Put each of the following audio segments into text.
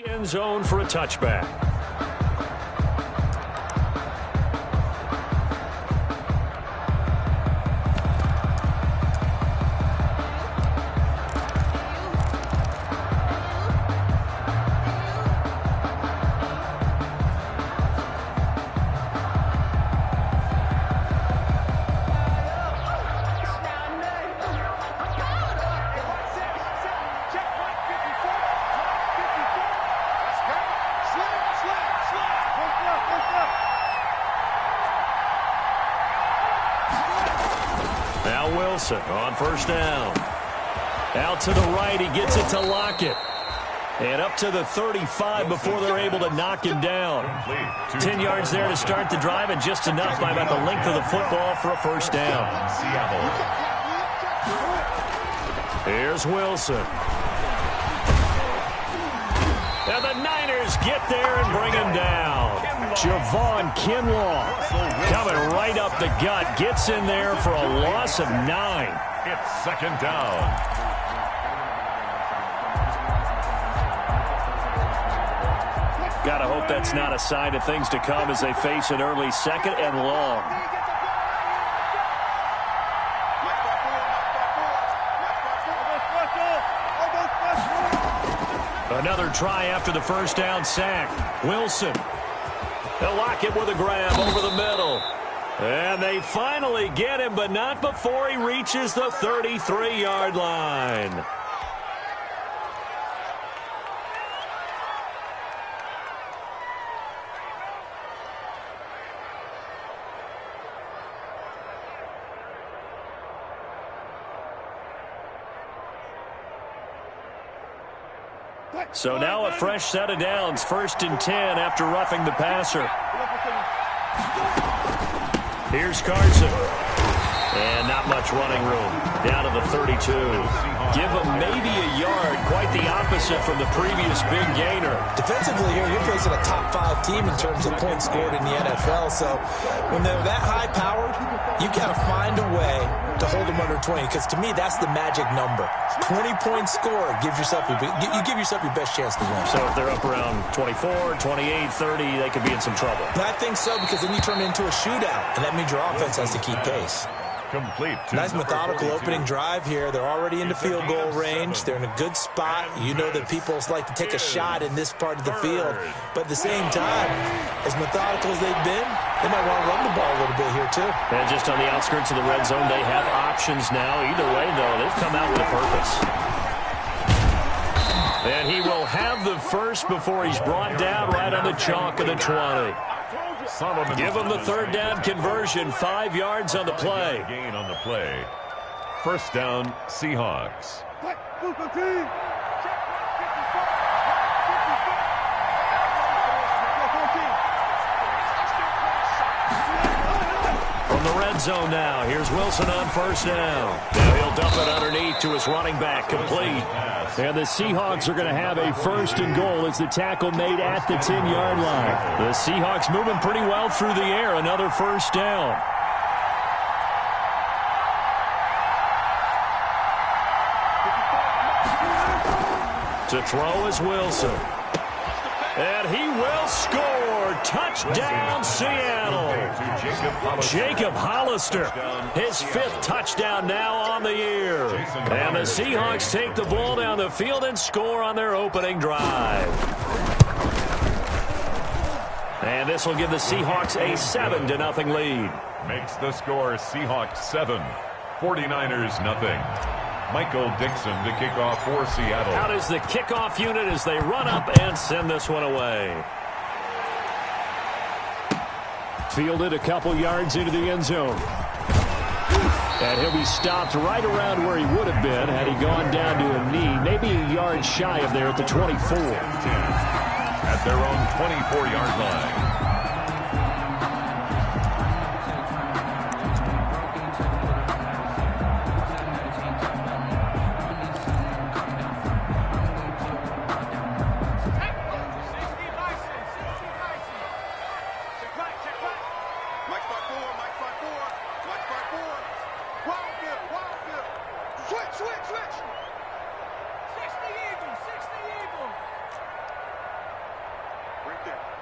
End zone for a touchback. Now Wilson on first down. Out to the right, he gets it to Lockett. And up to the 35 before they're able to knock him down. 10 yards there to start the drive, and just enough by about the length of the football for a first down. Here's Wilson. And the Niners get there and bring him down. Javon Kinlaw coming right up the gut. Gets in there for a loss of 9. It's second down. Gotta hope that's not a sign of things to come as they face an early second and long. Another try after the first down sack. Wilson. They'll lock it with a grab over the middle. And they finally get him, but not before he reaches the 33-yard line. So now a fresh set of downs, 1st and 10 after roughing the passer. Here's Carson. And not much running room. Down to the 32. Give him maybe a yard. Quite the opposite from the previous big gainer. Defensively here, you're facing a top 5 team in terms of points scored in the NFL. So when they're that high-powered, you've got to find a way to hold them under 20. Because to me, that's the magic number. 20-point score. You give yourself your best chance to win. So if they're up around 24, 28, 30, they could be in some trouble. And I think so, because then you turn it into a shootout. And that means your offense has to keep pace. Complete. Nice methodical opening drive here. They're already into field goal range. They're in a good spot. You know that people like to take a shot in this part of the field. But at the same time, as methodical as they've been, they might want to run the ball a little bit here too. And just on the outskirts of the red zone, they have options now. Either way, though, they've come out with a purpose. And he will have the first before he's brought down right on the chalk of the 20. Give him the third down conversion, 5 yards on the play. Gain on the play. First down, Seahawks. From the red zone now, here's Wilson on first down. Now he'll dump it underneath to his running back, complete. And the Seahawks are going to have a first and goal as the tackle made at the 10-yard line. The Seahawks moving pretty well through the air. Another first down. To throw is Wilson. And he will score. Touchdown, Seattle. Jacob Hollister, his 5th touchdown now on the year. And the Seahawks take the ball down the field and score on their opening drive. And this will give the Seahawks a 7-0 lead. Makes the score Seahawks 7, 49ers nothing. Michael Dixon to kick off for Seattle. Out is the kickoff unit as they run up and send this one away. Fielded a couple yards into the end zone. And he'll be stopped right around where he would have been had he gone down to a knee, maybe a yard shy of there at the 24. At their own 24-yard line.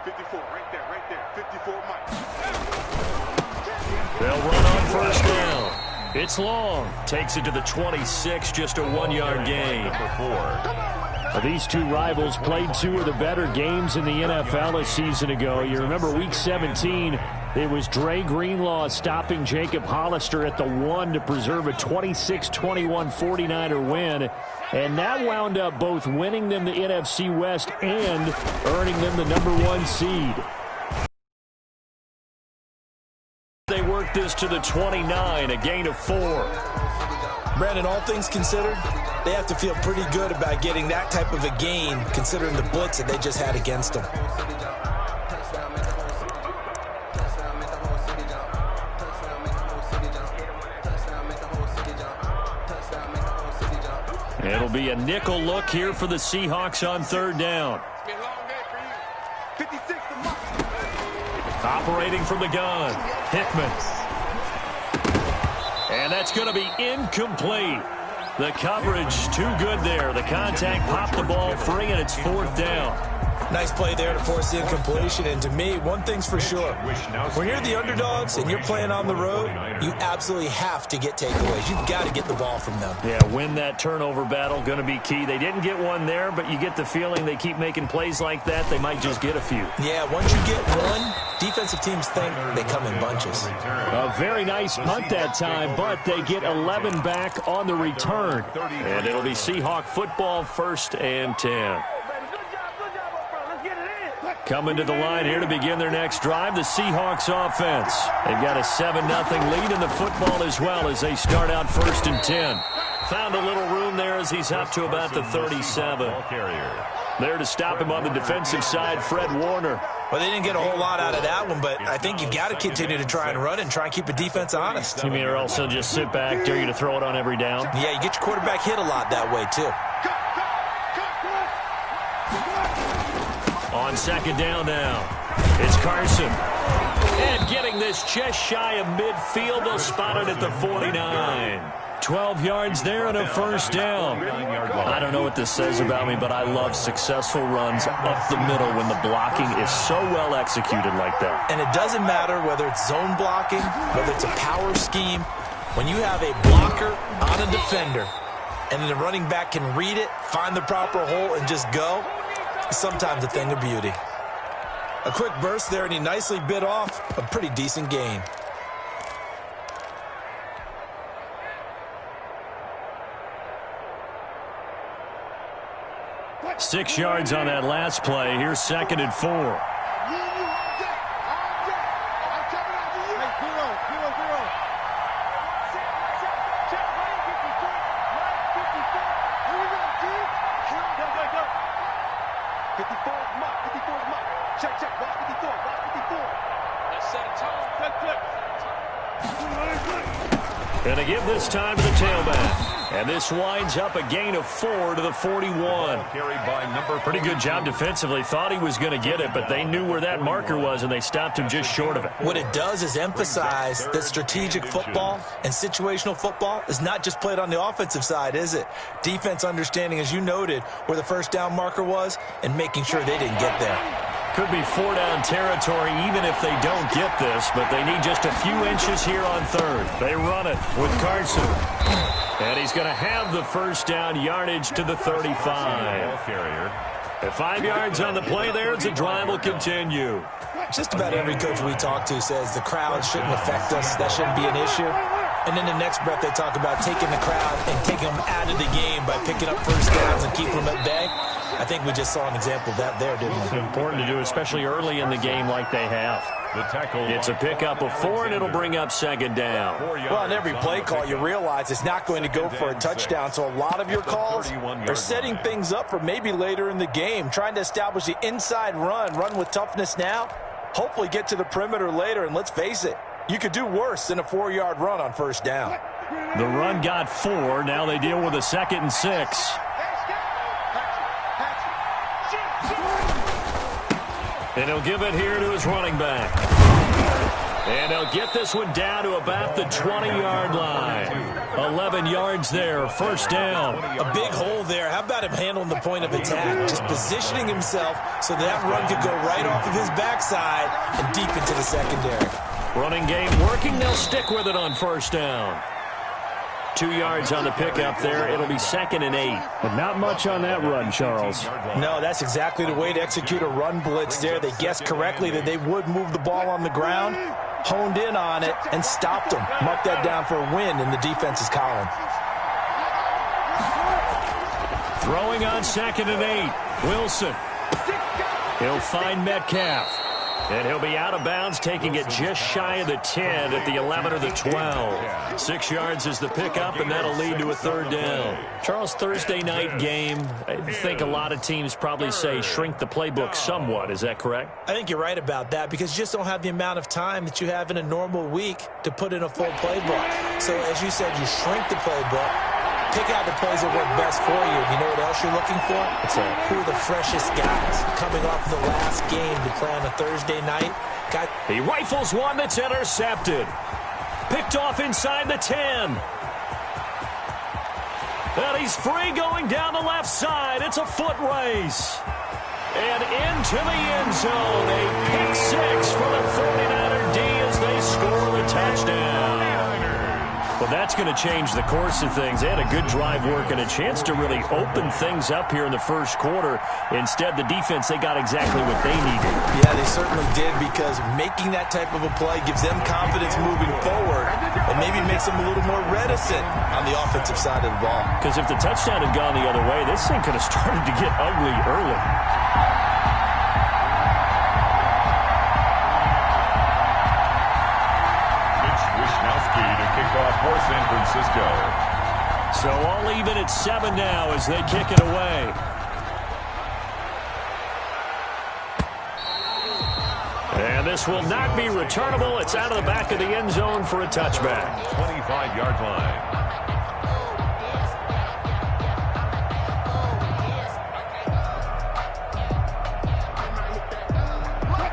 54, right there. 54 Mike. They'll run on first down. It's long. Takes it to the 26, just a 1-yard gain. Number 4. These two rivals played two of the better games in the NFL a season ago. You remember Week 17, it was Dre Greenlaw stopping Jacob Hollister at the 1 to preserve a 26-21 49er win. And that wound up both winning them the NFC West and earning them the number 1 seed. They worked this to the 29, a gain of 4. Brandon, all things considered, they have to feel pretty good about getting that type of a gain, considering the blitz that they just had against them. It'll be a nickel look here for the Seahawks on third down. Operating from the gun, Hickman. And that's going to be incomplete. The coverage too good there. The contact popped the ball free, and it's fourth down. Nice play there to force the incompletion. And to me, one thing's for sure. When you're the underdogs and you're playing on the road, you absolutely have to get takeaways. You've got to get the ball from them. Yeah, win that turnover battle, going to be key. They didn't get one there, but you get the feeling they keep making plays like that, they might just get a few. Yeah, once you get one, defensive teams think they come in bunches. A very nice punt that time, but they get 11 back on the return. And it'll be Seahawk football, 1st and 10. Coming to the line here to begin their next drive, the Seahawks offense. They've got a 7-0 lead in the football as well as they start out 1st and 10. Found a little room there as he's up to about the 37. There to stop him on the defensive side, Fred Warner. Well, they didn't get a whole lot out of that one, but I think you've got to continue to try and run and try and keep the defense honest. You mean or else they'll just sit back, dare you to throw it on every down? Yeah, you get your quarterback hit a lot that way, too. On second down now, it's Carson. And getting this just shy of midfield, they'll spot it at the 49. 12 yards there and a first down. I don't know what this says about me, but I love successful runs up the middle when the blocking is so well executed like that. And it doesn't matter whether it's zone blocking, whether it's a power scheme. When you have a blocker on a defender and then the running back can read it, find the proper hole, and just go, sometimes a thing of beauty. A quick burst there, and he nicely bit off a pretty decent gain. Six yards on that last play. Here's 2nd and 4. And they give this time to the tailback. And this winds up a gain of 4 to the 41. Pretty good job defensively. Thought he was going to get it, but they knew where that marker was, and they stopped him just short of it. What it does is emphasize that strategic football and situational football is not just played on the offensive side, is it? Defense understanding, as you noted, where the first down marker was and making sure they didn't get there. Could be 4-down territory even if they don't get this, but they need just a few inches here on third. They run it with Carson. And he's going to have the first down, yardage to the 35. At 5 yards on the play there, the drive will continue. Just about every coach we talk to says the crowd shouldn't affect us. That shouldn't be an issue. And then the next breath they talk about taking the crowd and taking them out of the game by picking up first downs and keeping them at bay. I think we just saw an example of that there, didn't we? It's important to do, especially early in the game like they have. It's a pickup of 4, and it'll bring up 2nd down. Well, on every play call, you realize it's not going to go for a touchdown, so a lot of your calls are setting things up for maybe later in the game, trying to establish the inside run with toughness now, hopefully get to the perimeter later, and let's face it, you could do worse than a 4-yard run on first down. The run got 4. Now they deal with a 2nd and 6. And he'll give it here to his running back. And they'll get this one down to about the 20-yard line. 11 yards there, first down. A big hole there. How about him handling the point of attack? Just positioning himself so that run could go right off of his backside and deep into the secondary. Running game working. They'll stick with it on first down. 2 yards on the pickup there. It'll be 2nd and 8. But not much on that run, Charles. No, that's exactly the way to execute a run blitz there. They guessed correctly that they would move the ball on the ground, honed in on it, and stopped them. Mark that down for a win in the defense's column. Throwing on 2nd and 8. Wilson. He'll find Metcalf. And he'll be out of bounds, taking it just shy of the 10 at the 11 or the 12. 6 yards is the pickup, and that'll lead to a third down. Charles, Thursday night game, I think a lot of teams probably say shrink the playbook somewhat. Is that correct? I think you're right about that because you just don't have the amount of time that you have in a normal week to put in a full playbook. So, as you said, you shrink the playbook. Pick out the plays that work best for you. You know what else you're looking for? Who are the freshest guys coming off the last game to play on a Thursday night? He rifles one that's intercepted. Picked off inside the 10. And he's free going down the left side. It's a foot race. And into the end zone. A pick six for the 49er D as they score a touchdown. Well, that's going to change the course of things. They had a good drive work and a chance to really open things up here in the first quarter. Instead, the defense, they got exactly what they needed. Yeah, they certainly did because making that type of a play gives them confidence moving forward and maybe makes them a little more reticent on the offensive side of the ball. Because if the touchdown had gone the other way, this thing could have started to get ugly early. For San Francisco. So all even at 7 now as they kick it away. And this will not be returnable. It's out of the back of the end zone for a touchback. 25-yard line.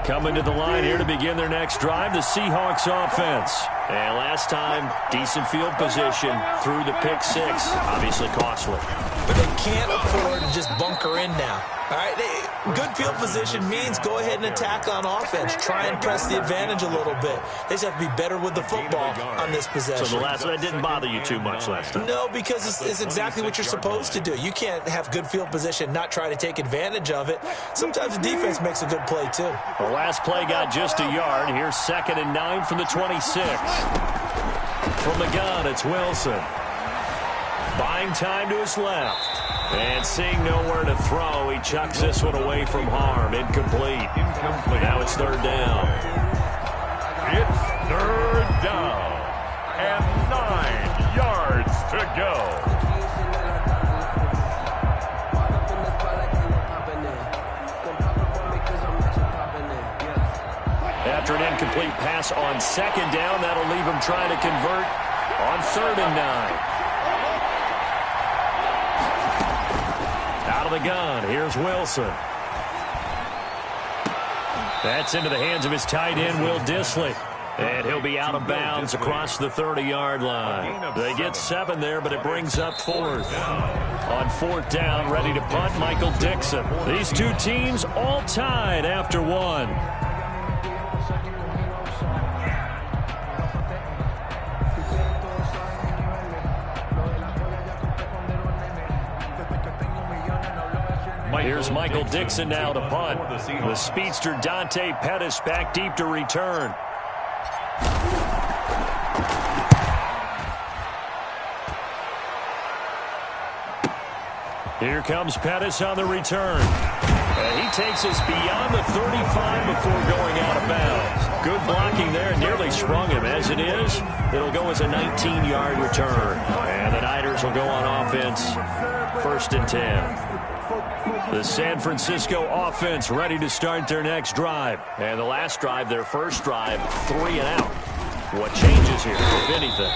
Coming to the line here to begin their next drive, the Seahawks offense. And last time, decent field position through the pick six. Obviously costly. But they can't afford to just bunker in now. All right, good field position means go ahead and attack on offense. Try and press the advantage a little bit. They just have to be better with the football on this possession. So that didn't bother you too much last time? No, because it's exactly what you're supposed to do. You can't have good field position, not try to take advantage of it. Sometimes the defense makes a good play, too. The last play got just a yard. Here's 2nd and 9 from the 26. From the gun, it's Wilson. Buying time to his left. And seeing nowhere to throw, he chucks this one away from harm. Incomplete. Now it's 3rd down. It's 3rd down. And 9 yards to go. After an incomplete pass on 2nd down, that'll leave him trying to convert on 3rd and 9. Out of the gun, here's Wilson. That's into the hands of his tight end, Will Dissly. And he'll be out of bounds across the 30-yard line. They get 7 there, but it brings up 4th. On 4th down, ready to punt, Michael Dixon. These two teams all tied after 1. Here's Michael Dixon now to punt. The speedster Dante Pettis back deep to return. Here comes Pettis on the return. And he takes us beyond the 35 before going out of bounds. Good blocking there, nearly sprung him. As it is, it'll go as a 19-yard return. And the Niners will go on offense, 1st and 10. The San Francisco offense ready to start their next drive. And the last drive, their first drive, 3 and out. What changes here, if anything?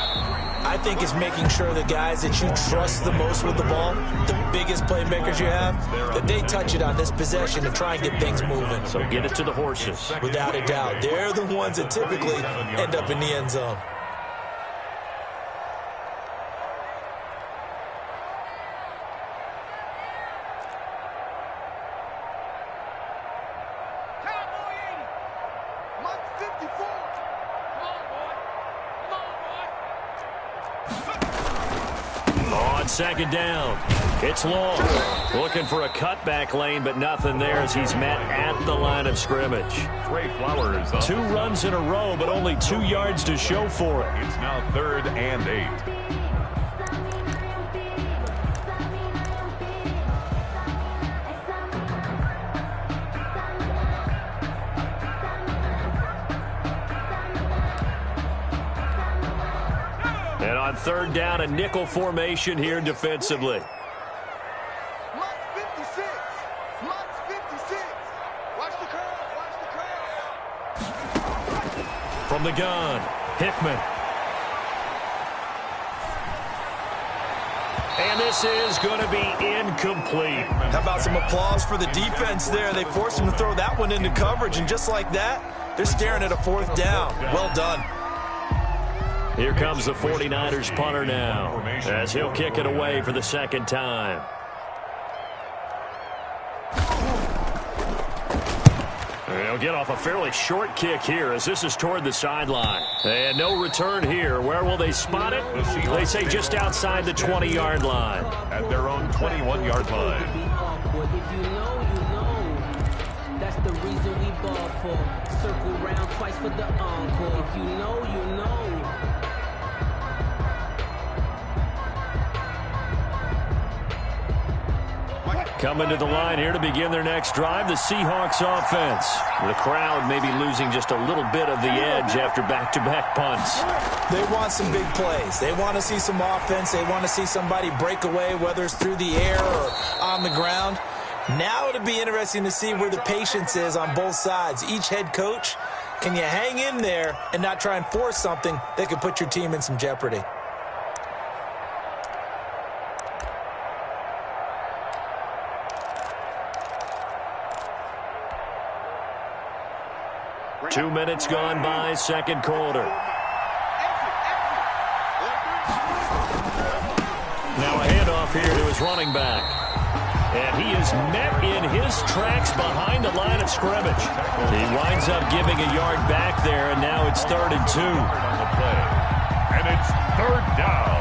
I think it's making sure the guys that you trust the most with the ball, the biggest playmakers you have, that they touch it on this possession and try and get things moving. So get it to the horses. Without a doubt. They're the ones that typically end up in the end zone. On second down, it's long. Looking for a cutback lane, but nothing there as he's met at the line of scrimmage. Trey Flowers. 2 runs in a row, but only 2 yards to show for it. It's now 3rd and 8. And on 3rd down, a nickel formation here defensively. From the gun, Hickman. And this is going to be incomplete. How about some applause for the defense there? They forced him to throw that one into coverage, and just like that, they're staring at a 4th down. Well done. Here comes the 49ers punter now, as he'll kick it away for the 2nd time. They'll get off a fairly short kick here as this is toward the sideline. And no return here. Where will they spot it? They say just outside the 20-yard line. At their own 21-yard line. If you know, you know. That's the reason we ball for. Circle round twice for the encore. If you know, you know. Coming to the line here to begin their next drive, the Seahawks offense. The crowd may be losing just a little bit of the edge after back-to-back punts. They want some big plays. They want to see some offense. They want to see somebody break away, whether it's through the air or on the ground. Now it'll be interesting to see where the patience is on both sides. Each head coach, can you hang in there and not try and force something that could put your team in some jeopardy? Two minutes gone by, 2nd quarter. Now a handoff here to his running back. And he is met in his tracks behind the line of scrimmage. He winds up giving a yard back there, and now it's 3rd and 2. On the play. And it's 3rd down.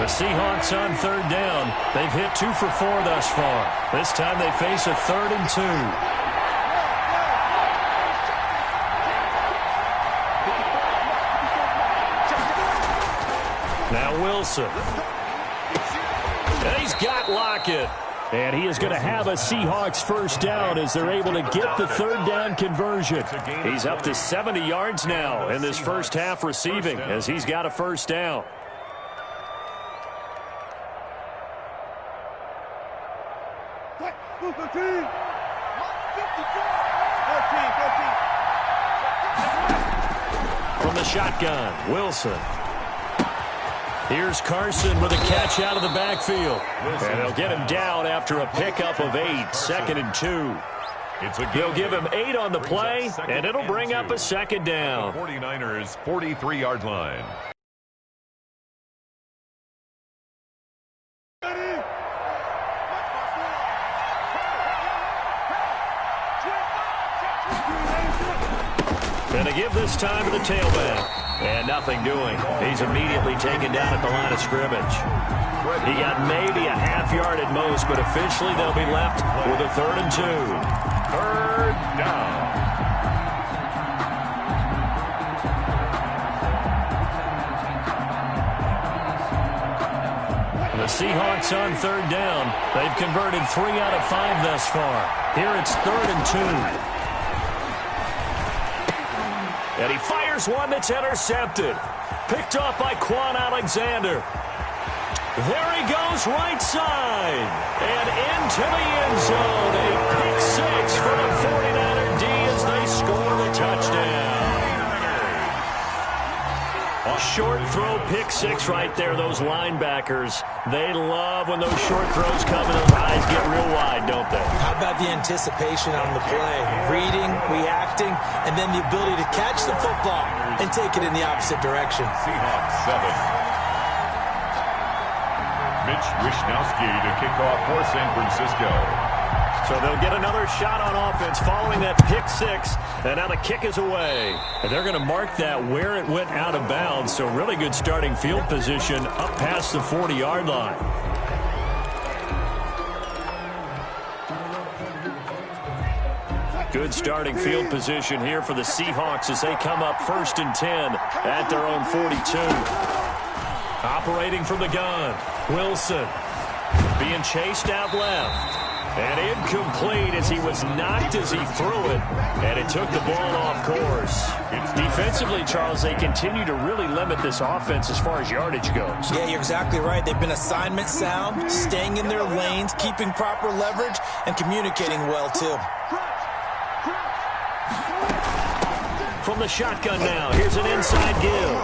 The Seahawks on 3rd down. They've hit 2 for 4 thus far. This time they face a 3rd and 2. Now Wilson. And he's got Lockett. And he is going to have a Seahawks 1st down as they're able to get the 3rd down conversion. He's up to 70 yards now in this first half receiving as he's got a 1st down. From the shotgun, Wilson. Here's Carson with a catch out of the backfield. And they'll get him down after a pickup of 8, 2nd and 2. They'll give him 8 on the play, and it'll bring up a 2nd down. 49ers 43-yard line. And they give this time to the tailback. And nothing doing. He's immediately taken down at the line of scrimmage. He got maybe a half yard at most, but officially they'll be left with a 3rd and 2. 3rd down. The Seahawks on 3rd down. They've converted 3 out of 5 thus far. Here it's 3rd and 2. And he fires one that's intercepted. Picked off by Quan Alexander. There he goes right side. And into the end zone. A pick 6 for the 49er touchdown. A short throw, pick six right there, those linebackers. They love when those short throws come and those eyes get real wide, don't they? How about the anticipation on the play? Reading, reacting, and then the ability to catch the football and take it in the opposite direction. Seahawks 7. Mitch Wishnowsky to kick off for San Francisco. So they'll get another shot on offense following that pick six. And now the kick is away. And they're going to mark that where it went out of bounds. So really good starting field position up past the 40-yard line. Good starting field position here for the Seahawks as they come up 1st and 10 at their own 42. Operating from the gun, Wilson being chased out left. And incomplete as he was knocked as he threw it. And it took the ball off course. Defensively, Charles, they continue to really limit this offense as far as yardage goes. Yeah, you're exactly right. They've been assignment sound, staying in their lanes, keeping proper leverage, and communicating well, too. From the shotgun now, here's an inside give.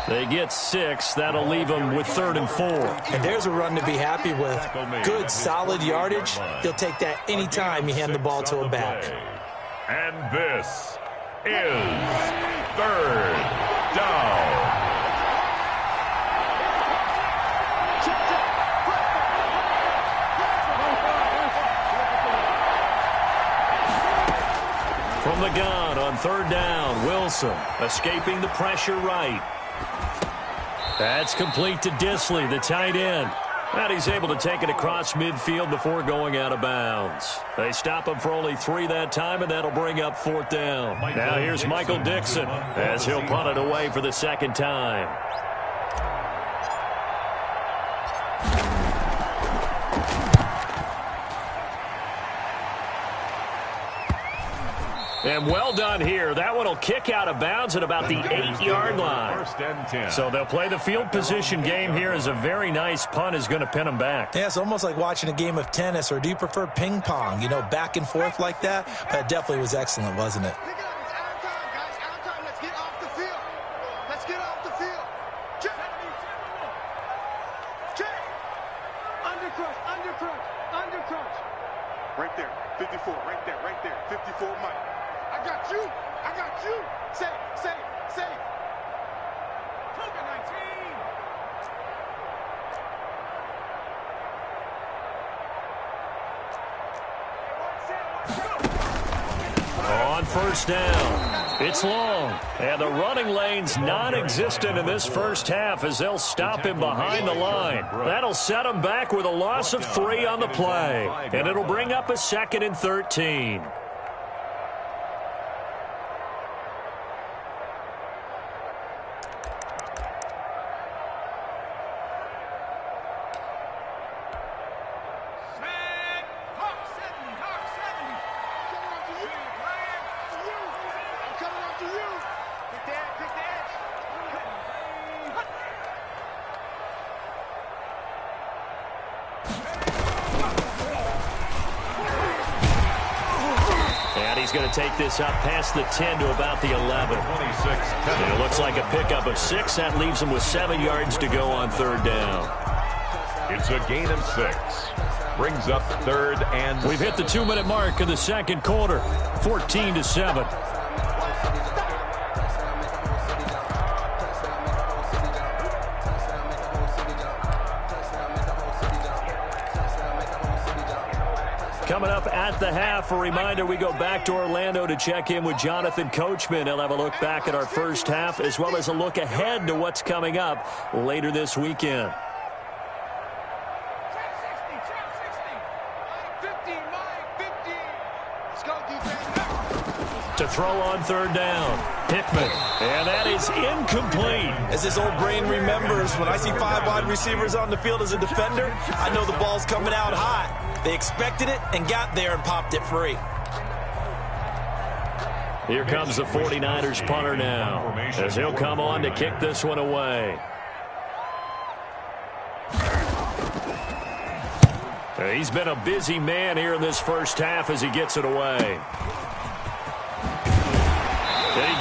They get 6. That'll leave them with 3rd and 4. And there's a run to be happy with. Good, solid yardage. He'll take that anytime you hand the ball to a back. And this is 3rd down. From the gun on 3rd down, Wilson escaping the pressure right. That's complete to Disley, the tight end. And he's able to take it across midfield before going out of bounds. They stop him for only 3 that time, and that'll bring up 4th down. Now here's Michael Dixon as he'll punt it away for the 2nd time. And well done here. That one will kick out of bounds at about the 8-yard line. 1st and 10. So they'll play the field position game here as a very nice punt is going to pin them back. Yeah, it's almost like watching a game of tennis, or do you prefer ping pong? You know, back and forth like that? But it definitely was excellent, wasn't it? Let's get off the field. Let's get off the field. Check. Undercrush. Right there. 54. Right there. 54 Mike. I got you. Say. Cougar 19. On 1st down, it's long. And the running lane's non-existent in this first half as they'll stop him behind the line. That'll set him back with a loss of 3 on the play. And it'll bring up a 2nd and 13. He's going to take this up past the 10 to about the 11. 26. And it looks like a pickup of 6. That leaves him with 7 yards to go on 3rd down. It's a gain of 6. Brings up 3rd and... We've hit the 2-minute mark of the 2nd quarter. 14-7. Coming up at the half, a reminder, we go back to Orlando to check in with Jonathan Coachman. He'll have a look back at our first half as well as a look ahead to what's coming up later this weekend. To throw on 3rd down, Hickman, and that is incomplete. As his old brain remembers, when I see 5 wide receivers on the field as a defender, I know the ball's coming out hot. They expected it and got there and popped it free. Here comes the 49ers punter now, as he'll come on to kick this one away. He's been a busy man here in this first half as he gets it away.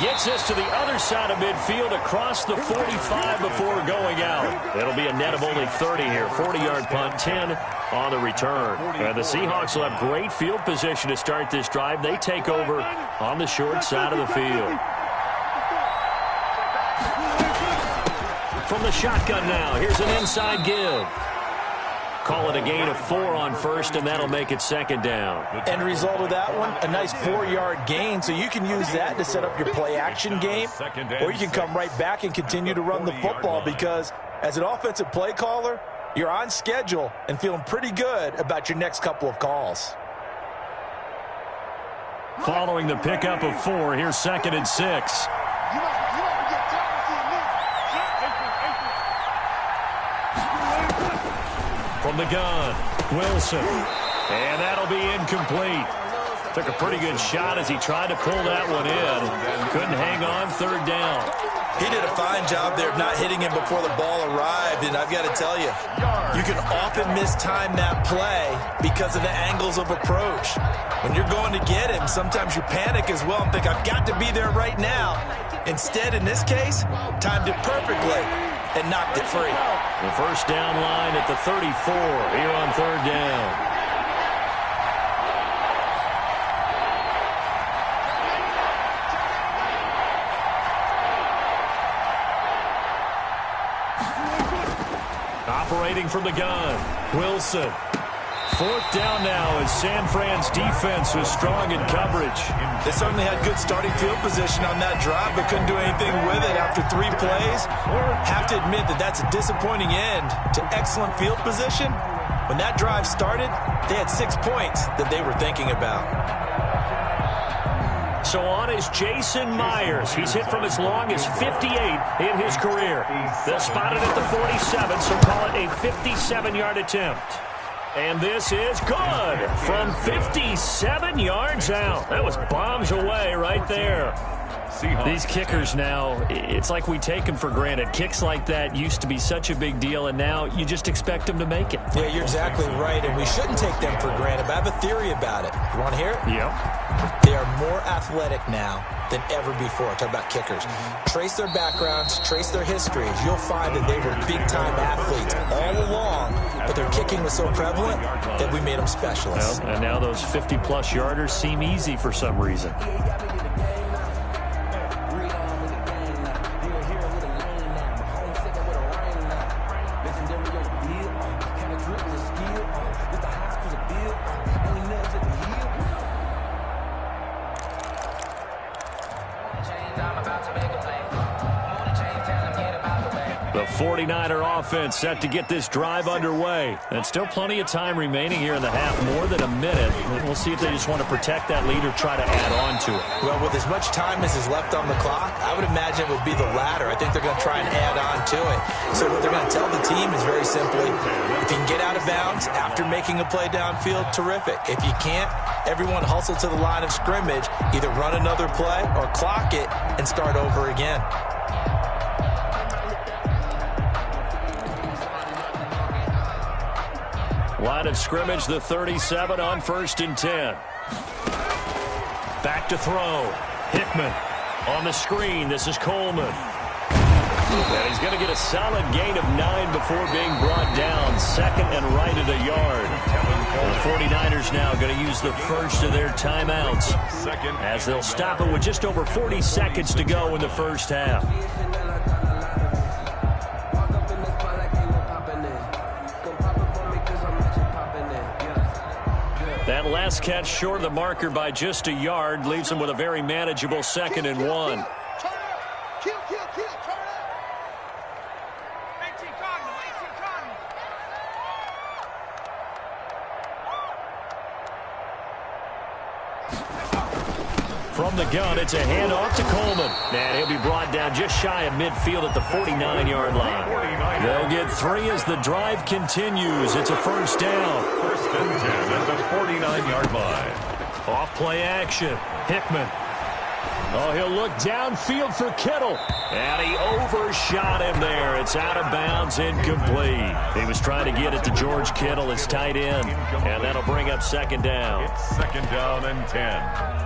gets this to the other side of midfield across the 45 before going out. It'll be a net of only 30 here. 40-yard punt, 10 on the return. And the Seahawks will have great field position to start this drive. They take over on the short side of the field. From the shotgun now, here's an inside give. Call it a gain of 4 on first, and that'll make it second down. End result of that one, a nice 4-yard gain, so you can use that to set up your play-action game, or you can come right back and continue to run the football because as an offensive play caller, you're on schedule and feeling pretty good about your next couple of calls. Following the pickup of 4, here's 2nd and 6. From the gun, Wilson. And that'll be incomplete. Took a pretty good shot as he tried to pull that one in. Couldn't hang on, 3rd down. He did a fine job there of not hitting him before the ball arrived, and I've got to tell you, you can often mistime that play because of the angles of approach. When you're going to get him, sometimes you panic as well and think, I've got to be there right now. Instead, in this case, timed it perfectly and knocked it free. The first down line at the 34 here on 3rd down. Operating from the gun, Wilson. 4th down now as San Fran's defense was strong in coverage. They certainly had good starting field position on that drive, but couldn't do anything with it after 3 plays. Have to admit that that's a disappointing end to excellent field position. When that drive started, they had 6 points that they were thinking about. So on is Jason Myers. He's hit from as long as 58 in his career. They'll spot it at the 47, so call it a 57-yard attempt. And this is good from 57 yards out. That was bombs away right there. These kickers now, it's like we take them for granted. Kicks like that used to be such a big deal, and now you just expect them to make it. Yeah, you're exactly right, and we shouldn't take them for granted, but I have a theory about it. You want to hear it? Yep. They are more athletic now than ever before. Talk about kickers. Trace their backgrounds, trace their histories. You'll find that they were big-time athletes all along, but their kicking was so prevalent that we made them specialists. Well, and now those 50-plus yarders seem easy for some reason. The 49er offense set to get this drive underway. And still plenty of time remaining here in the half, more than a minute. We'll see if they just want to protect that lead or try to add on to it. Well, with as much time as is left on the clock, I would imagine it would be the latter. I think they're going to try and add on to it. So what they're going to tell the team is very simply, if you can get out of bounds after making a play downfield, terrific. If you can't, everyone hustle to the line of scrimmage, either run another play or clock it and start over again. Line of scrimmage, the 37 on 1st and 10. Back to throw. Hickman on the screen. This is Coleman. And he's going to get a solid gain of 9 before being brought down. 2nd and right at a yard. The 49ers now going to use the first of their timeouts as they'll stop it with just over 40 seconds to go in the first half. That last catch short of the marker by just a yard leaves him with a very manageable 2nd and 1. From the gun, it's a handoff to Coleman. And he'll be brought down just shy of midfield at the 49-yard line. They'll get 3 as the drive continues. It's a first down. 1st and 10 at the 49-yard line. Off play action. Hickman. Oh, he'll look downfield for Kittle. And he overshot him there. It's out of bounds, incomplete. He was trying to get it to George Kittle, his tight end. And that'll bring up 2nd down. It's 2nd down and 10.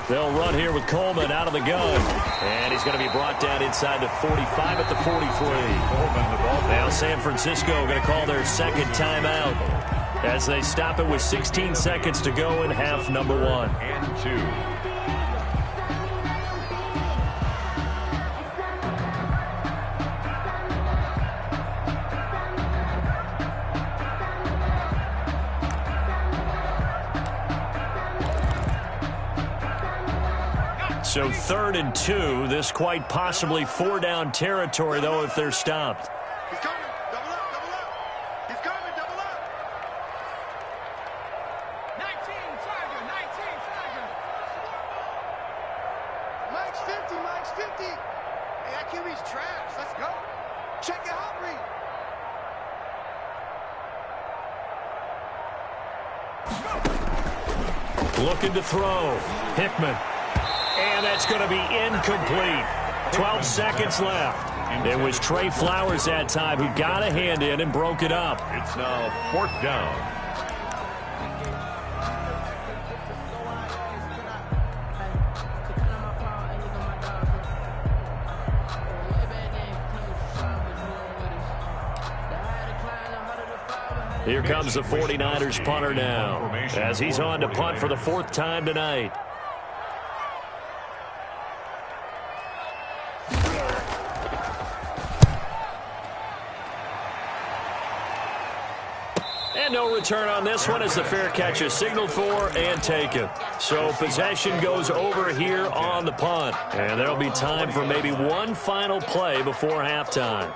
They'll run here with Coleman out of the gun. And he's going to be brought down inside the 45 at the 43. Now San Francisco going to call their second timeout as they stop it with 16 seconds to go in half number 1. And 2. So 3rd and 2. This quite possibly 4-down territory, though, if they're stopped. He's coming. Double up, double up. He's coming, double up. 19, Tiger, 19, Tiger. Mike's 50, Mike's 50. Hey, that QB's trash. Let's go. Check it out, read. Looking to throw. Hickman. And that's going to be incomplete. 12 seconds left. It was Trey Flowers that time who got a hand in and broke it up. It's now 4th down. Here comes the 49ers punter now as he's on to punt for the 4th time tonight. No return on this one as the fair catch is signaled for and taken. So possession goes over here on the punt. And there'll be time for maybe one final play before halftime.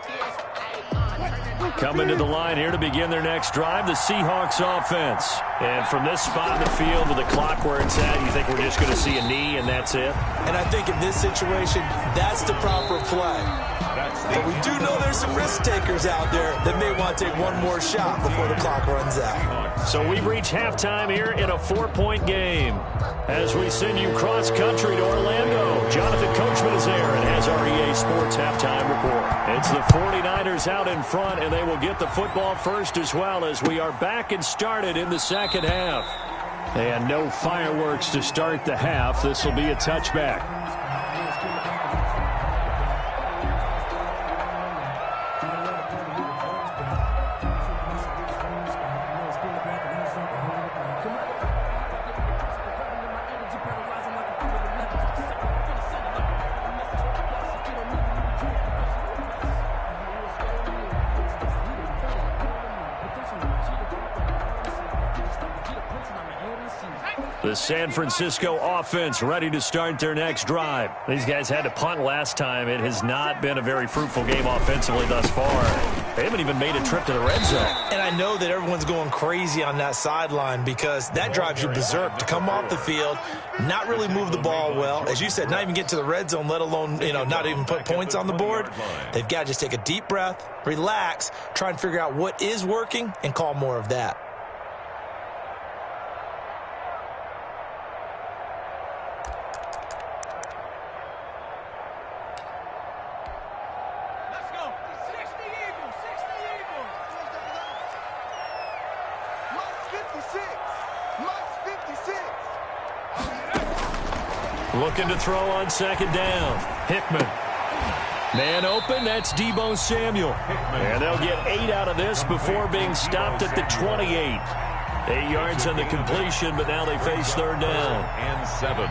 Coming to the line here to begin their next drive, the Seahawks offense. And from this spot in the field with the clock where it's at, you think we're just going to see a knee and that's it? And I think in this situation, that's the proper play. But we do know there's some risk takers out there that may want to take one more shot before the clock runs out. So we've reached halftime here in a 4-point game. As we send you cross-country to Orlando, Jonathan Coachman is there and has our EA Sports halftime report. It's the 49ers out in front, and they will get the football first as well as we are back and started in the second half. And no fireworks to start the half. This will be a touchback. The San Francisco offense ready to start their next drive. These guys had to punt last time. It has not been a very fruitful game offensively thus far. They haven't even made a trip to the red zone. And I know that everyone's going crazy on that sideline because that drives you berserk to come off the field, not really move the ball well. As you said, not even get to the red zone, let alone, not even put points on the board. They've got to just take a deep breath, relax, try and figure out what is working and call more of that. Looking to throw on second down. Hickman. Man open, that's Deebo Samuel. And they'll get 8 out of this before being stopped at the 28. 8 yards on the completion, but now they face third down. And 7.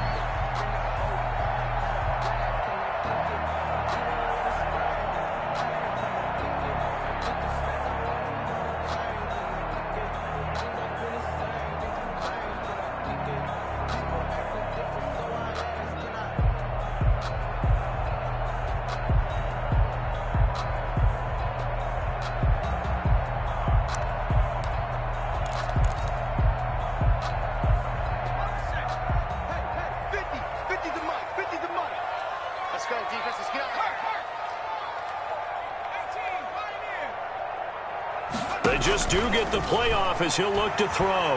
They just do get the playoff as he'll look to throw.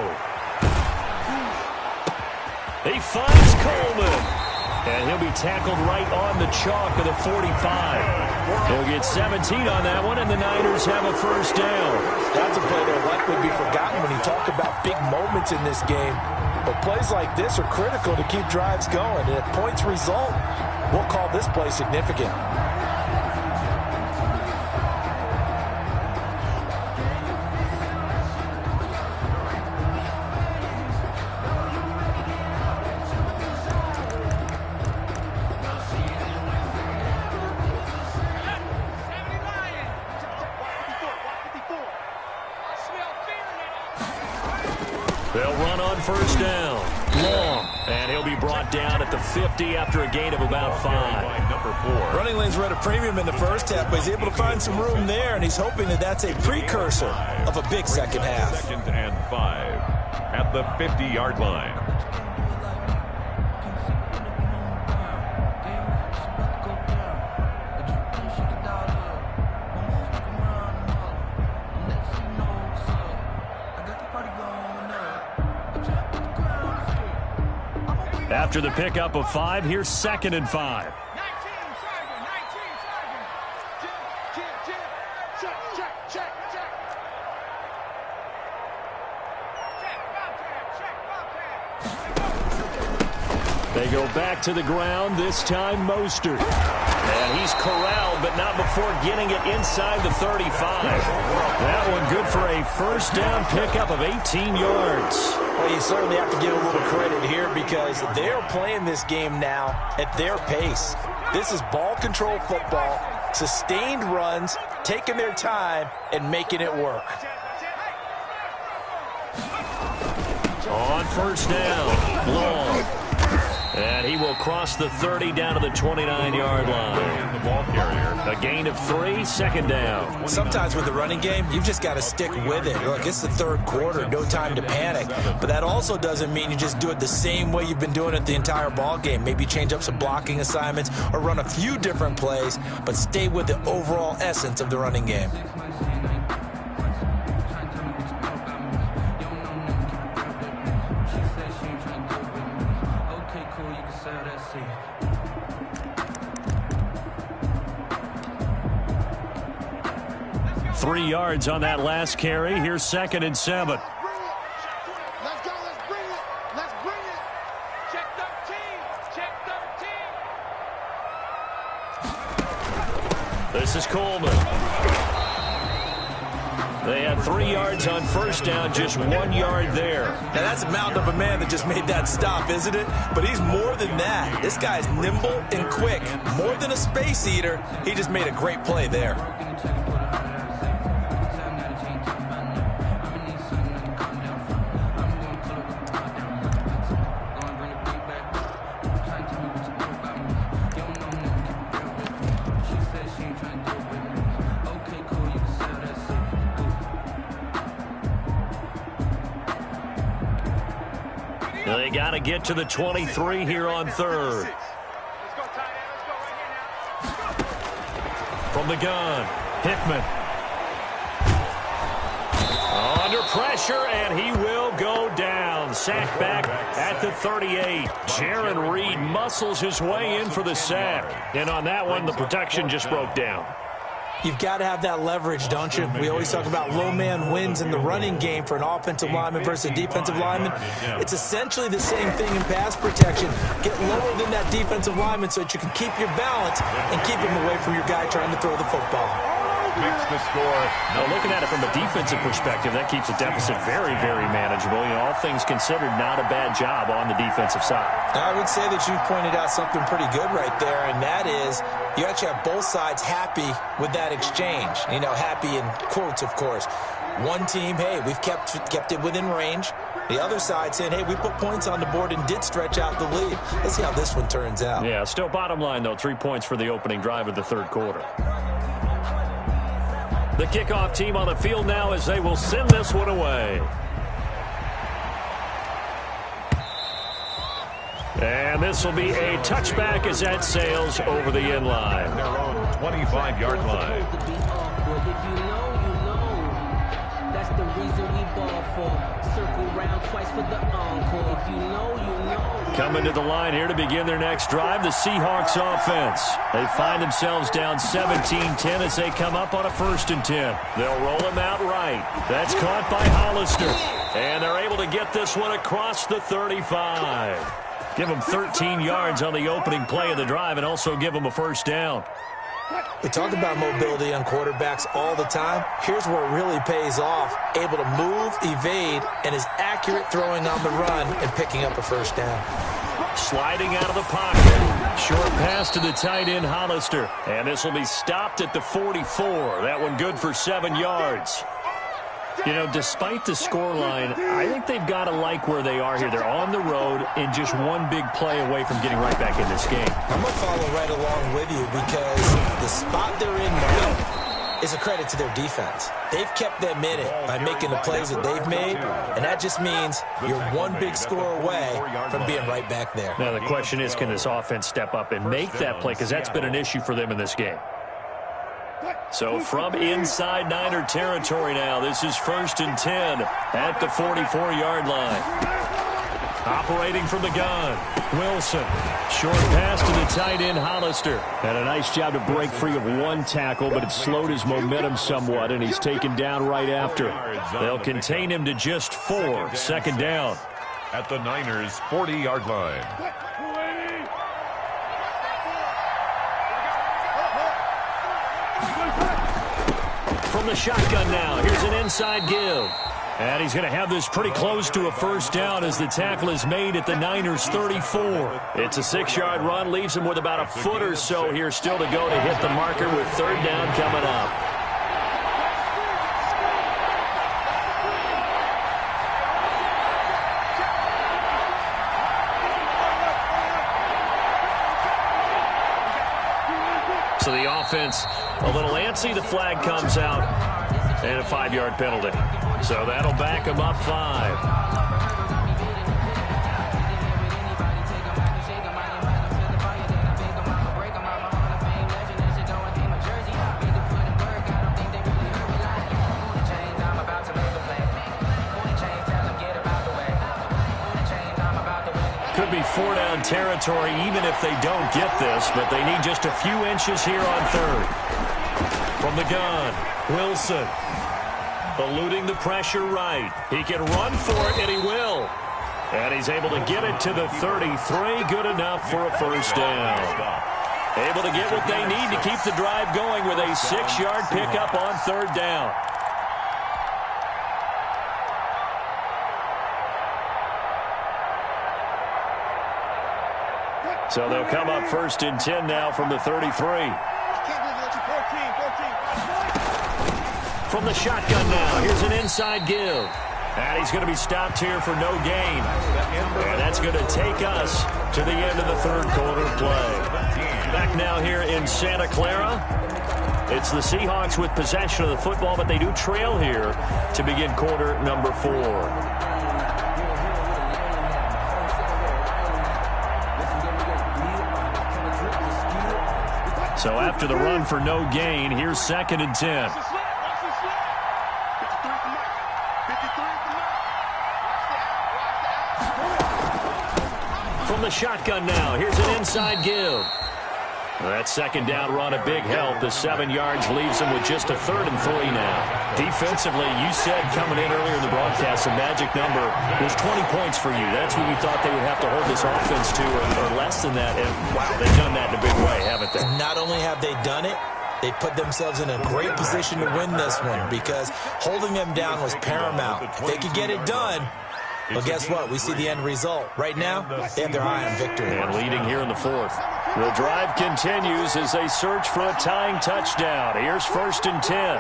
He finds Coleman. And he'll be tackled right on the chalk of the 45. He'll get 17 on that one, and the Niners have a first down. That's a play that'll likely be forgotten when you talk about big moments in this game. But plays like this are critical to keep drives going. And if points result, we'll call this play significant. They'll run on first down. Long. And he'll be brought down at the 50 after a gain of about 5. Number 4. Running lanes were at a premium in the first half, but he's able to find some room there, and he's hoping that that's a precursor of a big second half. 2nd and 5 at the 50-yard line. After the pickup of 5, here's 2nd and 5. They go back to the ground, this time Mostert. And he's corralled, but not before getting it inside the 35. That one good for a first down pickup of 18 yards. Well, you certainly have to give a little credit here because they're playing this game now at their pace. This is ball control football, sustained runs, taking their time, and making it work. On first down, Long. And he will cross the 30 down to the 29-yard line. The ball carrier. A gain of 3, 2nd down. Sometimes with the running game, you've just got to stick with it. Look, it's the third quarter, no time to panic. But that also doesn't mean you just do it the same way you've been doing it the entire ball game. Maybe change up some blocking assignments or run a few different plays, but stay with the overall essence of the running game. Three yards on that last carry. Here's 2nd and 7. Let's go. Let's bring it. Let's bring it. Check 13. Check 13. This is Coleman. They had 3 yards on first down, just 1 yard there. Now, that's a mountain of a man that just made that stop, isn't it? But he's more than that. This guy's nimble and quick. More than a space eater, he just made a great play there. They got to get to the 23 here on 3rd. From the gun, Hickman. Under pressure, and he will go down. Sack back at the 38. Jaron Reed muscles his way in for the sack. And on that one, the protection just broke down. You've got to have that leverage, don't you? We always talk about low man wins in the running game for an offensive lineman versus a defensive lineman. It's essentially the same thing in pass protection. Get lower than that defensive lineman so that you can keep your balance and keep him away from your guy trying to throw the football. Makes the score. Now, looking at it from a defensive perspective, that keeps the deficit very, very manageable. You know, all things considered, not a bad job on the defensive side. I would say that you've pointed out something pretty good right there, and that is you actually have both sides happy with that exchange. You know, happy in quotes, of course. One team, hey, we've kept it within range. The other side saying, hey, we put points on the board and did stretch out the lead. Let's see how this one turns out. Yeah, still bottom line, though, 3 points for the opening drive of the third quarter. The kickoff team on the field now as they will send this one away. And this will be a touchback as that sails over the end line. Their own 25-yard line. If you know, you know. That's the reason we ball for. Circle round twice for the encore. If you know, you know. Coming to the line here to begin their next drive, the Seahawks offense. They find themselves down 17-10 as they come up on a 1st and 10. They'll roll him out right. That's caught by Hollister. And they're able to get this one across the 35. Give them 13 yards on the opening play of the drive and also give them a first down. We talk about mobility on quarterbacks all the time. Here's where it really pays off. Able to move, evade, and is accurate throwing on the run and picking up a first down. Sliding out of the pocket. Short pass to the tight end, Hollister. And this will be stopped at the 44. That one good for 7 yards. You know, despite the scoreline, I think they've got to like where they are here. They're on the road and just one big play away from getting right back in this game. I'm going to follow right along with you because the spot they're in now is a credit to their defense. They've kept them in it by making the plays that they've made, and that just means you're one big score away from being right back there. Now, the question is, can this offense step up and make that play? Because that's been an issue for them in this game. So from inside Niner territory now, this is 1st and 10 at the 44-yard line. Operating from the gun, Wilson. Short pass to the tight end, Hollister. And a nice job to break free of one tackle, but it slowed his momentum somewhat, and he's taken down right after. They'll contain him to just 4. 2nd down. At the Niners' 40-yard line. From the shotgun now, here's an inside give. And he's going to have this pretty close to a first down as the tackle is made at the Niners' 34. It's a 6-yard run, leaves him with about a foot or so here still to go to hit the marker with 3rd down coming up. So the offense a little antsy. The flag comes out and a 5-yard penalty. So that'll back them up 5. Could be 4-down territory even if they don't get this, but they need just a few inches here on 3rd. From the gun, Wilson. Eluding the pressure right. He can run for it, and he will. And he's able to get it to the 33. Good enough for a first down. Able to get what they need to keep the drive going with a 6-yard pickup on 3rd down. So they'll come up 1st and 10 now from the 33. From the shotgun now, here's an inside give. And he's going to be stopped here for no gain. And that's going to take us to the end of the 3rd quarter play. Back now here in Santa Clara. It's the Seahawks with possession of the football, but they do trail here to begin quarter number 4. So after the run for no gain, here's 2nd and 10. From the shotgun now, here's an inside give. That 2nd down run, a big help. The 7 yards leaves them with just a 3rd and 3 now. Defensively, you said coming in earlier in the broadcast, the magic number was 20 points for you. That's what you thought they would have to hold this offense to, or less than that. And, wow, they've done that in a big way, haven't they? And not only have they done it, they put themselves in a great position to win this one because holding them down was paramount. If they could get it done, well, guess what? We see the end result. Right now, they have their eye on victory. And leading here in the 4th. The drive continues as they search for a tying touchdown. Here's 1st and 10.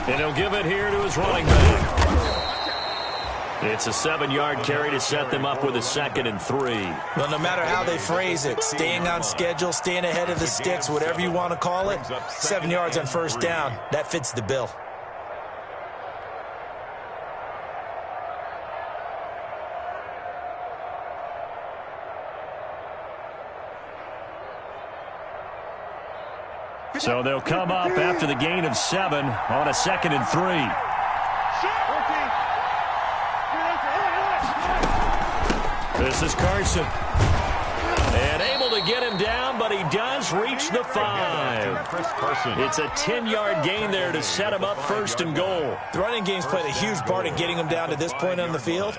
And he'll give it here to his running back. It's a 7-yard carry to set them up with a 2nd and 3. Well, no matter how they phrase it, staying on schedule, staying ahead of the sticks, whatever you want to call it, 7 yards on 1st down, that fits the bill. So they'll come up after the gain of 7 on a 2nd and 3. This is Carson. And able to get him down, but he does reach the 5. It's a 10-yard gain there to set him up first and goal. The running game's played a huge part in getting him down to this point on the field.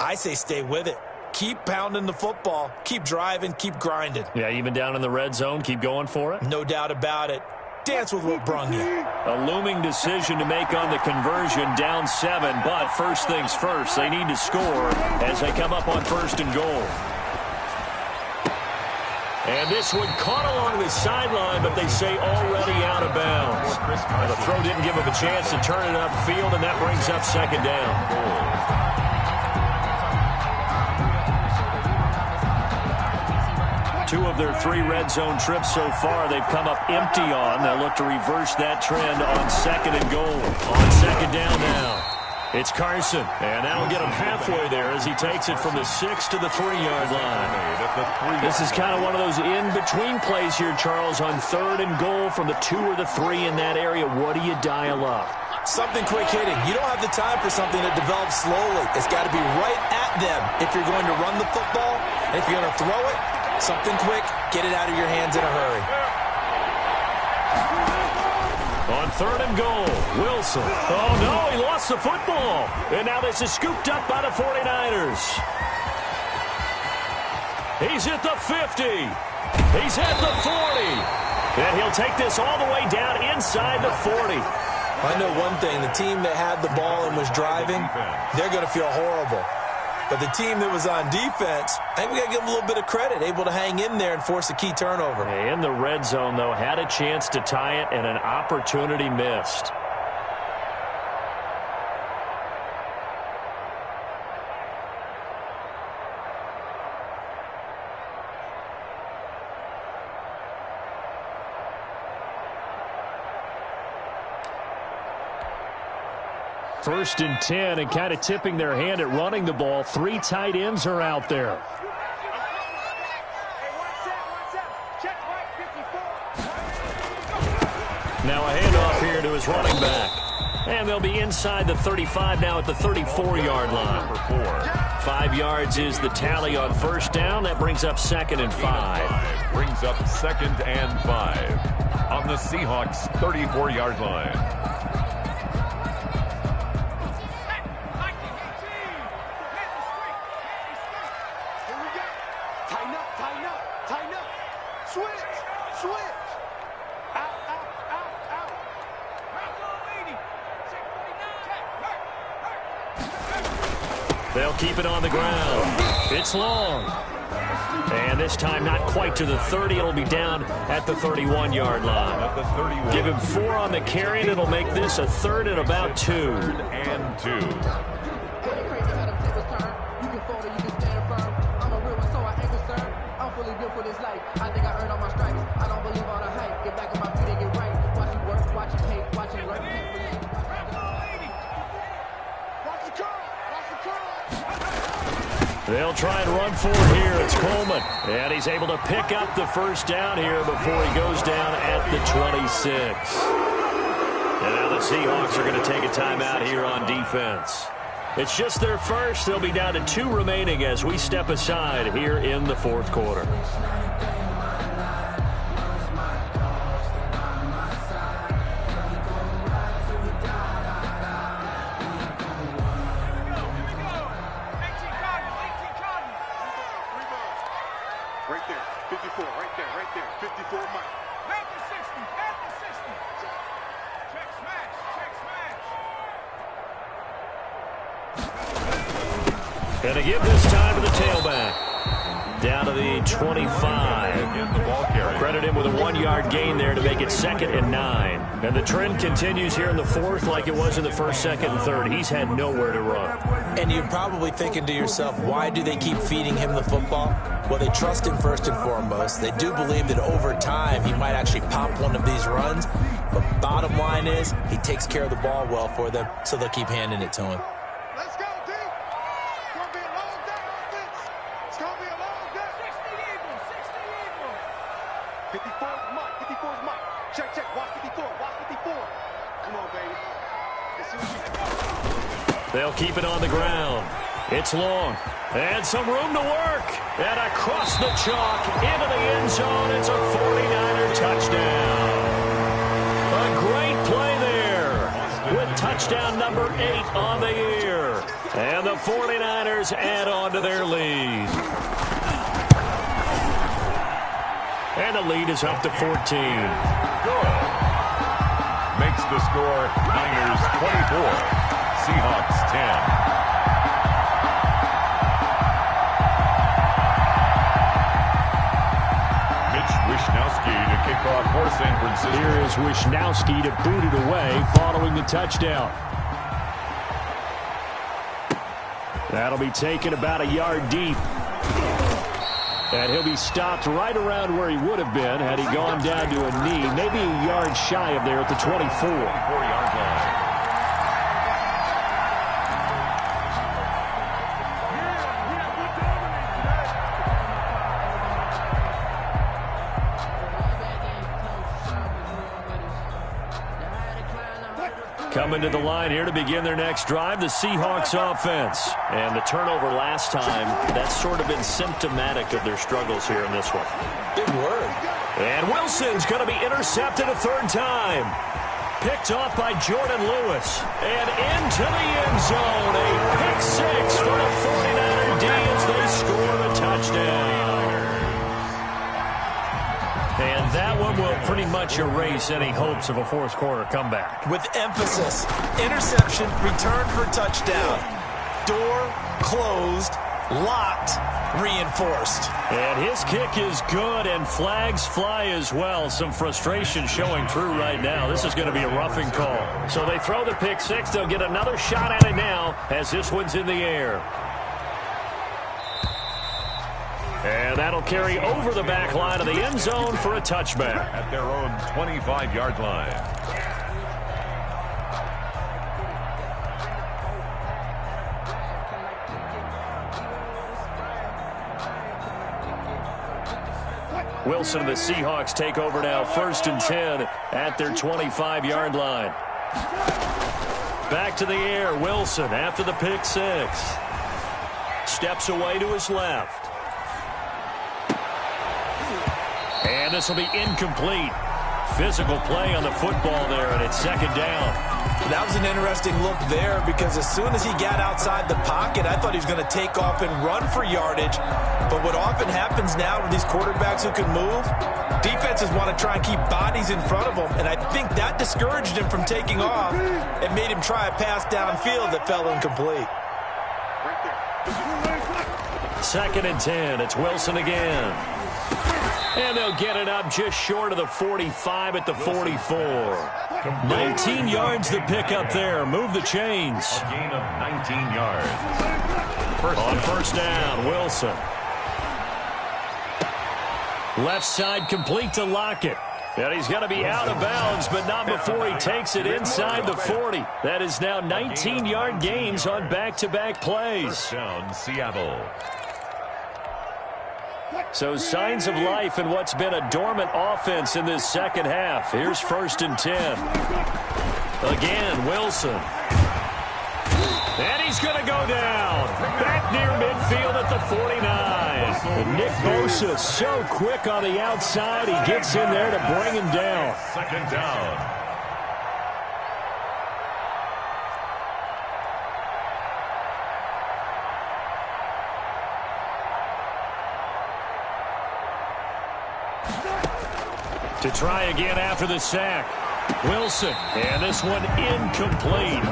I say stay with it. Keep pounding the football. Keep driving. Keep grinding. Yeah, even down in the red zone, keep going for it. No doubt about it. Dance with what brung you. A looming decision to make on the conversion, down 7. But first things first, they need to score as they come up on first and goal. And this one caught along the sideline, but they say already out of bounds. Now, the throw didn't give him a chance to turn it upfield, and that brings up second down. 2 of their 3 red zone trips so far they've come up empty on. They'll look to reverse that trend on second and goal. On second down now. It's Carson, and that'll get him halfway there as he takes it from the 6 to the 3-yard line. This is kind of one of those in-between plays here, Charles, on third and goal from the 2 or the 3 in that area. What do you dial up? Something quick hitting. You don't have the time for something that develops slowly. It's got to be right at them if you're going to run the football. And if you're going to throw it, something quick, get it out of your hands in a hurry. On third and goal, Wilson. Oh, no, he lost the football. And now this is scooped up by the 49ers. He's at the 50. He's at the 40. And he'll take this all the way down inside the 40. I know one thing. The team that had the ball and was driving, they're going to feel horrible. But the team that was on defense, I think we got to give them a little bit of credit, able to hang in there and force a key turnover. In the red zone, though, had a chance to tie it and an opportunity missed. First and 10, and kind of tipping their hand at running the ball. 3 tight ends are out there. Now a handoff here to his running back. And they'll be inside the 35 now at the 34-yard line. 5 yards is the tally on first down. That brings up second and 5. Brings up second and 5 on the Seahawks' 34-yard line. They'll keep it on the ground. It's long. And this time not quite to the 30. It'll be down at the 31-yard line. At the 31. Give him 4 on the carry, and it'll make this a 3rd and about 2. And 2. They'll try and run for it here. It's Coleman. And he's able to pick up the first down here before he goes down at the 26. And now the Seahawks are going to take a timeout here on defense. It's just their first. They'll be down to 2 remaining as we step aside here in the 4th quarter. Right there, 54, right there, 54 Mike. At the 60, at the 60. Check smash, Gonna give this time to the tailback. Down to the 25. Credit him with a 1-yard gain there to make it 2nd and 9. And the trend continues here in the 4th like it was in the 1st, 2nd, and 3rd. He's had nowhere to run. And you're probably thinking to yourself, why do they keep feeding him the football? Well, they trust him first and foremost. They do believe that over time he might actually pop one of these runs. But bottom line is he takes care of the ball well for them, so they'll keep handing it to him. Let's go, D. It's going to be a long day, offense. It's going to be a long day. 60 Eagles, 60 Eagles. 54 is Mike, 54 is Mike. Check, check, watch 54, watch 54. Come on, baby. Let's see what you got. They'll keep it on the ground. It's long. And some room to work. And across the chalk into the end zone. It's a 49er touchdown. A great play there with touchdown number 8 on the year. And the 49ers add on to their lead. And the lead is up to 14. Good. Makes the score Niners 24, Seahawks 10. Wishnowski to kick off for San Francisco. Here is Wishnowski to boot it away following the touchdown. That'll be taken about a yard deep. And he'll be stopped right around where he would have been had he gone down to a knee, maybe a yard shy of there at the 24. 24-yard line. Coming to the line here to begin their next drive, the Seahawks offense. And the turnover last time, that's sort of been symptomatic of their struggles here in this one. Big word. And Wilson's going to be intercepted a third time. Picked off by Jordan Lewis. And into the end zone. A pick six for the 49er D as they score the touchdown. And that one will pretty much erase any hopes of a fourth quarter comeback. With emphasis, interception, return for touchdown. Door closed, locked, reinforced. And his kick is good, and flags fly as well. Some frustration showing through right now. This is going to be a roughing call. So they throw the pick six. They'll get another shot at it now as this one's in the air. And that'll carry over the back line of the end zone for a touchback. At their own 25-yard line. Wilson and the Seahawks take over now, 1st and 10 at their 25-yard line. Back to the air, Wilson after the pick six. Steps away to his left. And this will be incomplete. Physical play on the football there, and it's 2nd down. That was an interesting look there because as soon as he got outside the pocket, I thought he was going to take off and run for yardage. But what often happens now with these quarterbacks who can move, defenses want to try and keep bodies in front of them, and I think that discouraged him from taking off and made him try a pass downfield that fell incomplete. 2nd and 10. It's Wilson again. And they'll get it up just short of the 45 at the 44. 19 yards the pick up there. Move the chains. A gain of 19 yards. On first down, Wilson. Left side complete to Lockett. And he's going to be out of bounds, but not before he takes it inside the 40. That is now 19-yard gains on back-to-back plays. First down, Seattle. So signs of life in what's been a dormant offense in this second half. Here's 1st and 10. Again, Wilson. And he's going to go down. Back near midfield at the 49. And Nick Bosa so quick on the outside. He gets in there to bring him down. 2nd down. To try again after the sack. Wilson. And this one incomplete.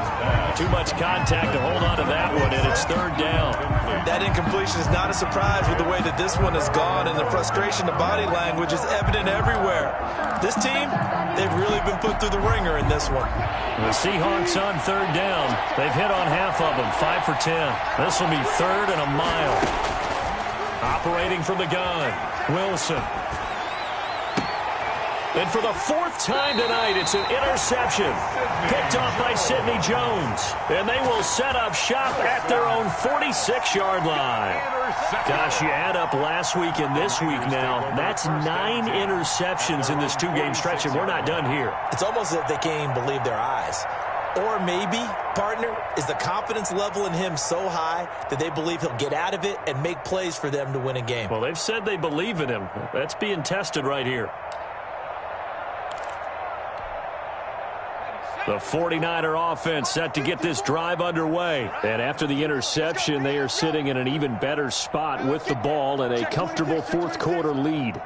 Too much contact to hold on to that one, and it's 3rd down. That incompletion is not a surprise with the way that this one has gone, and the frustration of body language is evident everywhere. This team, they've really been put through the ringer in this one. The Seahawks on 3rd down. They've hit on half of them, 5 for 10. This will be 3rd and a mile. Operating from the gun, Wilson. And for the 4th time tonight, it's an interception. Picked off by Sidney Jones. And they will set up shop at their own 46-yard line. Gosh, you add up last week and this week now. That's 9 interceptions in this 2-game stretch, and we're not done here. It's almost as if they can't even believe their eyes. Or maybe, partner, is the confidence level in him so high that they believe he'll get out of it and make plays for them to win a game? Well, they've said they believe in him. That's being tested right here. The 49er offense set to get this drive underway. And after the interception, they are sitting in an even better spot with the ball and a comfortable fourth-quarter lead.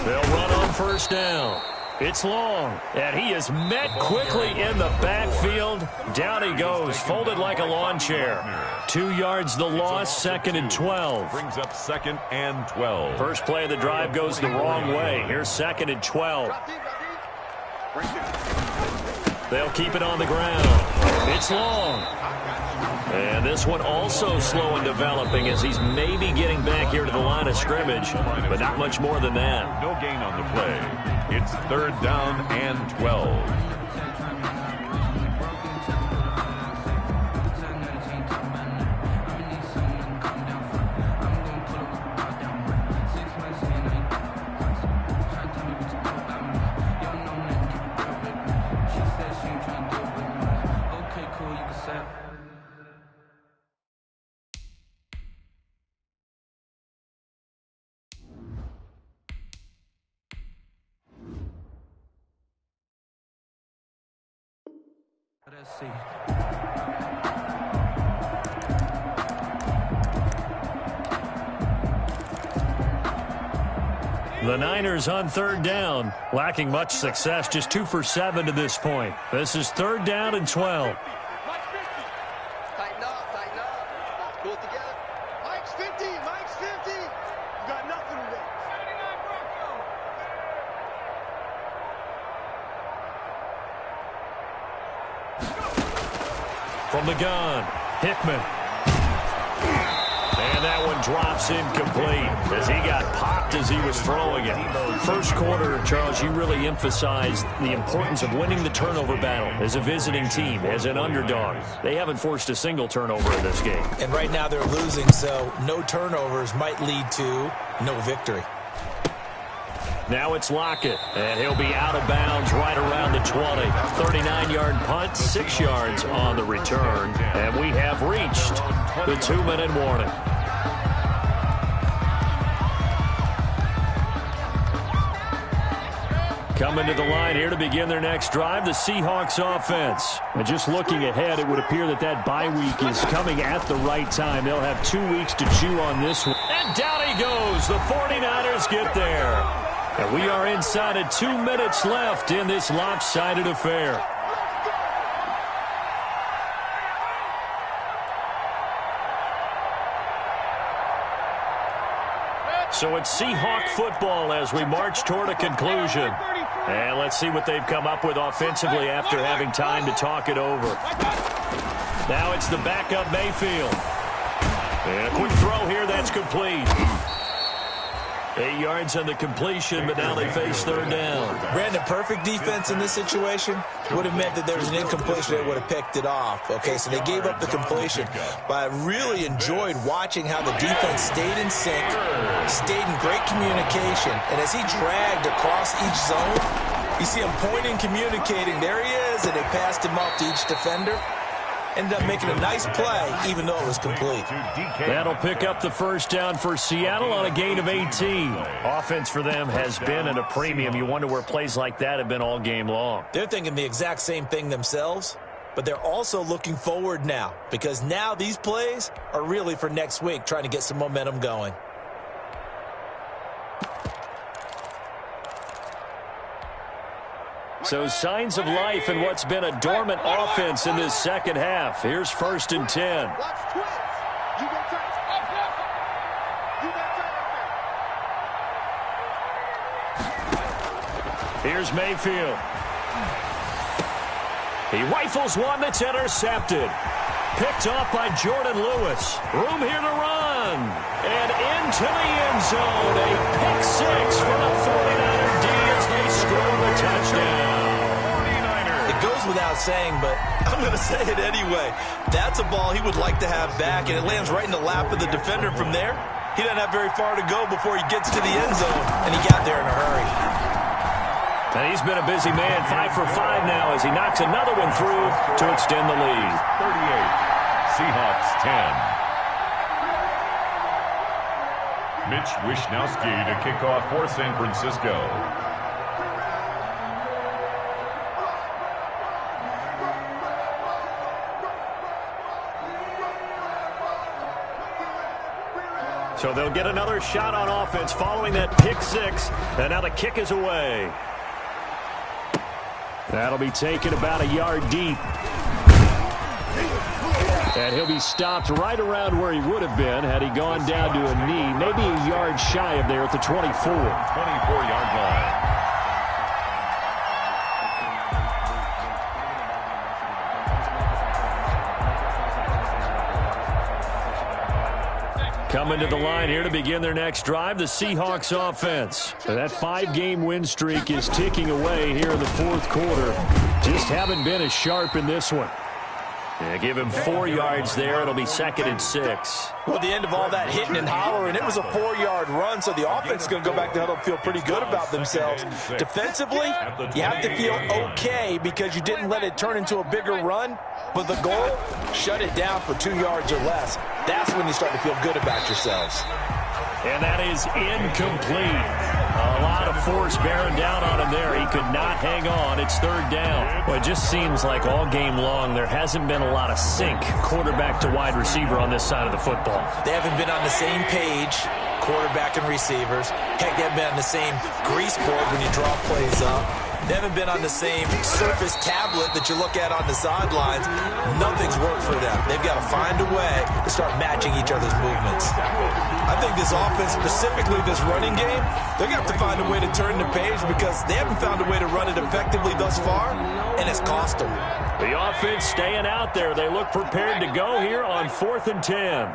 They'll run on first down. It's long, and he is met quickly in the backfield. Down he goes, folded like a lawn chair. 2 yards the loss, 2nd and 12. Brings up 2nd and 12. First play of the drive goes the wrong way. Here's 2nd and 12. They'll keep it on the ground. It's long. And this one also slow in developing as he's maybe getting back here to the line of scrimmage, but not much more than that. No gain on the play. It's 3rd down and 12. Let's see. The Niners on 3rd down, lacking much success, just 2 for 7 to this point. This is 3rd down and 12. Tighten up. Pull it together. Mike's 50. You got nothing today. 79 Broncos. From the gun, Hickman. And that one drops incomplete as he got popped as he was throwing it. First quarter, Charles, you really emphasized the importance of winning the turnover battle as a visiting team, as an underdog. They haven't forced a single turnover in this game. And right now they're losing, so no turnovers might lead to no victory. Now it's Lockett, and he'll be out of bounds right around the 20. 39-yard punt, 6 yards on the return, and we have reached the 2-minute warning. Coming to the line here to begin their next drive, the Seahawks offense. And just looking ahead, it would appear that that bye week is coming at the right time. They'll have 2 weeks to chew on this one. And down he goes. The 49ers get there. And we are inside of 2 minutes left in this lopsided affair. So it's Seahawk football as we march toward a conclusion. And let's see what they've come up with offensively after having time to talk it over. Now it's the backup Mayfield. And a quick throw here that's complete. 8 yards on the completion, but now they face 3rd down. Brandon, perfect defense in this situation would have meant that there was an incompletion that would have picked it off. Okay, so they gave up the completion. But I really enjoyed watching how the defense stayed in sync, stayed in great communication, and as he dragged across each zone, you see him pointing, communicating. There he is, and they passed him off to each defender. Ended up making a nice play, even though it was complete. That'll pick up the first down for Seattle on a gain of 18. Offense for them has been at a premium. You wonder where plays like that have been all game long. They're thinking the exact same thing themselves, but they're also looking forward now, because now these plays are really for next week, trying to get some momentum going. So signs of life in what's been a dormant offense in this second half. Here's 1st and 10. Watch twins. You got tight. You got tight. Here's Mayfield. He rifles one that's intercepted. Picked off by Jordan Lewis. Room here to run. And into the end zone. A pick 6 for the 49er D as they score the touchdown. It goes without saying, but I'm going to say it anyway. That's a ball he would like to have back, and it lands right in the lap of the defender. From there, he doesn't have very far to go before he gets to the end zone, and he got there in a hurry. And he's been a busy man, 5 for 5 now as he knocks another one through to extend the lead. 38, Seahawks 10. Mitch Wishnowsky to kick off for San Francisco. So they'll get another shot on offense following that pick six. And now the kick is away. That'll be taken about a yard deep. And he'll be stopped right around where he would have been had he gone down to a knee. Maybe a yard shy of there at the 24. 24-yard line. Coming to the line here to begin their next drive, the Seahawks offense. That 5-game win streak is ticking away here in the fourth quarter. Just haven't been as sharp in this one. Yeah, give him 4 yards there. It'll be 2nd and 6. Well, the end of all that hitting and hollering, it was a 4-yard run, so the offense is going to go back to huddle and feel pretty good about themselves. Defensively, you have to feel okay because you didn't let it turn into a bigger run, but the goal, shut it down for 2 yards or less. That's when you start to feel good about yourselves. And that is incomplete. A lot of force bearing down on him there. He could not hang on. It's 3rd down. Well, it just seems like all game long there hasn't been a lot of sync quarterback to wide receiver on this side of the football. They haven't been on the same page, quarterback and receivers. Heck, they haven't been on the same grease board when you draw plays up. They haven't been on the same surface tablet that you look at on the sidelines. Nothing's worked for them. They've got to find a way to start matching each other's movements. I think this offense, specifically this running game, they're going to have to find a way to turn the page because they haven't found a way to run it effectively thus far, and it's cost them. The offense staying out there. They look prepared to go here on 4th and 10.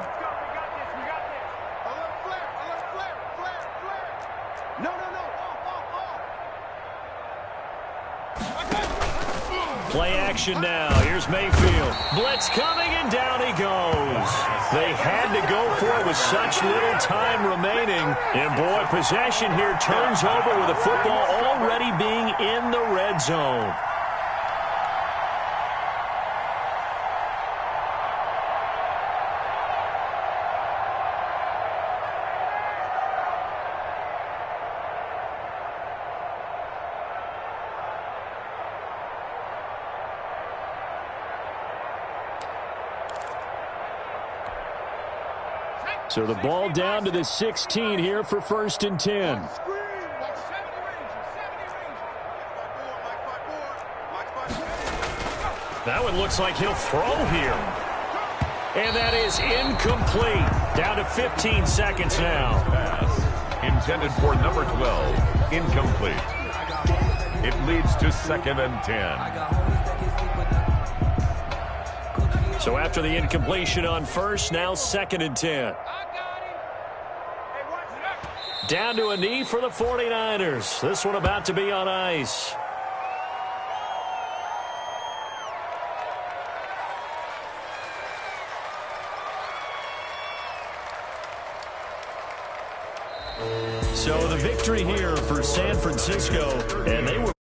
Play action now. Here's Mayfield. Blitz coming, and down he goes. They had to go for it with such little time remaining. And, boy, possession here turns over with the football already being in the red zone. So the ball down to the 16 here for 1st and 10. That one looks like he'll throw here. And that is incomplete. Down to 15 seconds now. Pass intended for number 12. Incomplete. It leads to 2nd and 10. So after the incompletion on first, now 2nd and 10. Down to a knee for the 49ers. This one about to be on ice. So the victory here for San Francisco, and they were